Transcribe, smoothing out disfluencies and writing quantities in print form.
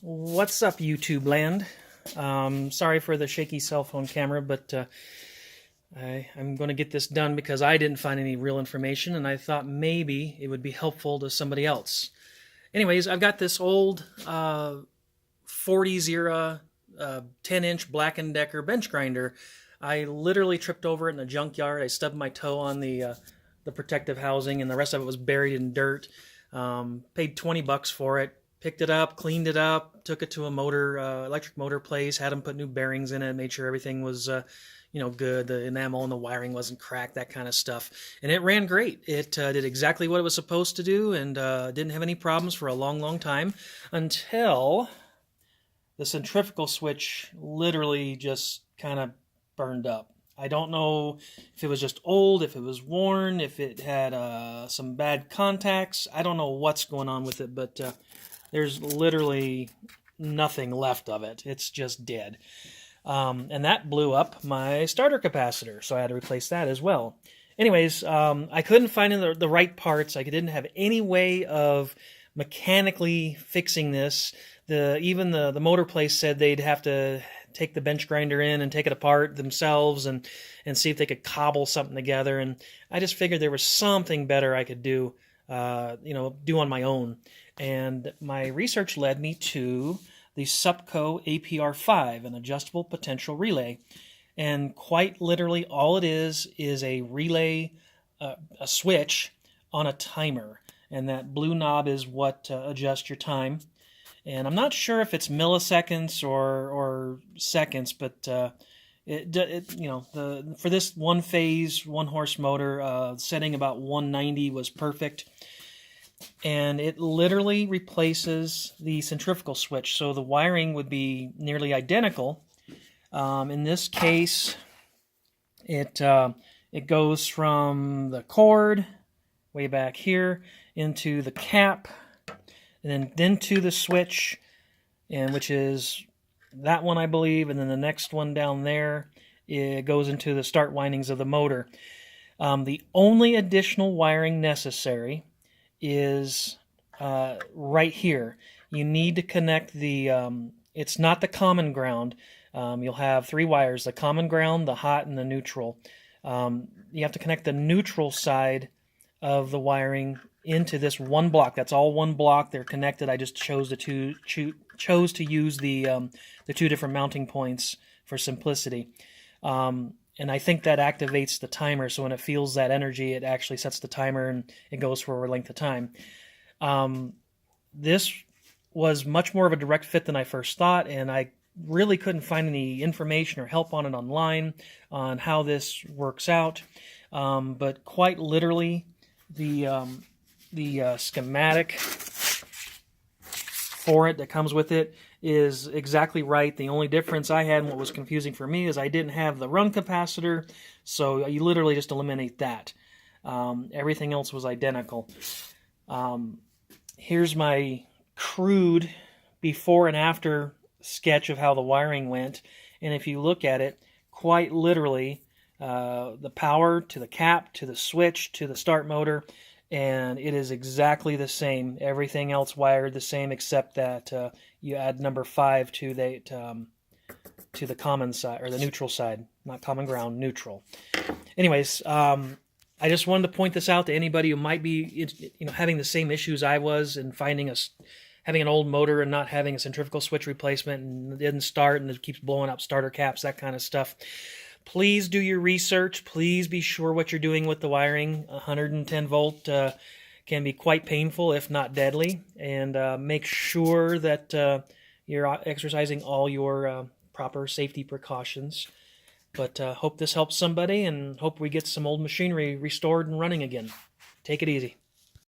What's up, YouTube land? Sorry for the shaky cell phone camera, but I'm going to get this done because I didn't find any real information, and I thought maybe it would be helpful to somebody else. Anyways, I've got this old 40s era 10-inch Black & Decker bench grinder. I literally tripped over it in a junkyard. I stubbed my toe on the protective housing, and the rest of it was buried in dirt. Paid 20 bucks for it. Picked it up, cleaned it up, took it to a electric motor place, had them put new bearings in it, made sure everything was, good. The enamel and the wiring wasn't cracked, that kind of stuff. And it ran great. It did exactly what it was supposed to do, and didn't have any problems for a long, long time until the centrifugal switch literally just kind of burned up. I don't know if it was just old, if it was worn, if it had some bad contacts. I don't know what's going on with it, but there's literally nothing left of it. It's just dead. And that blew up my starter capacitor, so I had to replace that as well. Anyways, I couldn't find the right parts. I didn't have any way of mechanically fixing this. Even the motor place said they'd have to take the bench grinder in and take it apart themselves and see if they could cobble something together. And I just figured there was something better I could do, do on my own. And my research led me to the Supco APR5, an Adjustable Potential Relay. And quite literally all it is a relay, a switch on a timer. And that blue knob is what adjusts your time. And I'm not sure if it's milliseconds or seconds, but for this one phase, 1 horse motor, setting about 190 was perfect. And it literally replaces the centrifugal switch, so the wiring would be nearly identical. In this case, it goes from the cord way back here into the cap, and then to the switch, and which is that one, I believe, and then the next one down there, it goes into the start windings of the motor. The only additional wiring necessary is right here. You need to connect it's not the common ground. You'll have 3 wires, the common ground, the hot, and the neutral. You have to connect the neutral side of the wiring into this one block. That's all one block. They're connected. I just chose chose to use the 2 different mounting points for simplicity. And I think that activates the timer, so when it feels that energy, it actually sets the timer and it goes for a length of time. This was much more of a direct fit than I first thought, and I really couldn't find any information or help on it online on how this works out. But quite literally, the schematic for it that comes with it is exactly right. The only difference I had and what was confusing for me is I didn't have the run capacitor, so you literally just eliminate that. Everything else was identical. Here's my crude before and after sketch of how the wiring went, and if you look at it, quite literally, the power to the cap, to the switch, to the start motor, and it is exactly the same. Everything else wired the same, except that you add number 5 to the common side, or the neutral side, not common ground, neutral. Anyways, I just wanted to point this out to anybody who might be, having the same issues I was and having an old motor and not having a centrifugal switch replacement, and it didn't start and it keeps blowing up starter caps, that kind of stuff. Please do your research. Please be sure what you're doing with the wiring. 110 volt can be quite painful, if not deadly. And make sure that you're exercising all your proper safety precautions. But hope this helps somebody, and hope we get some old machinery restored and running again. Take it easy.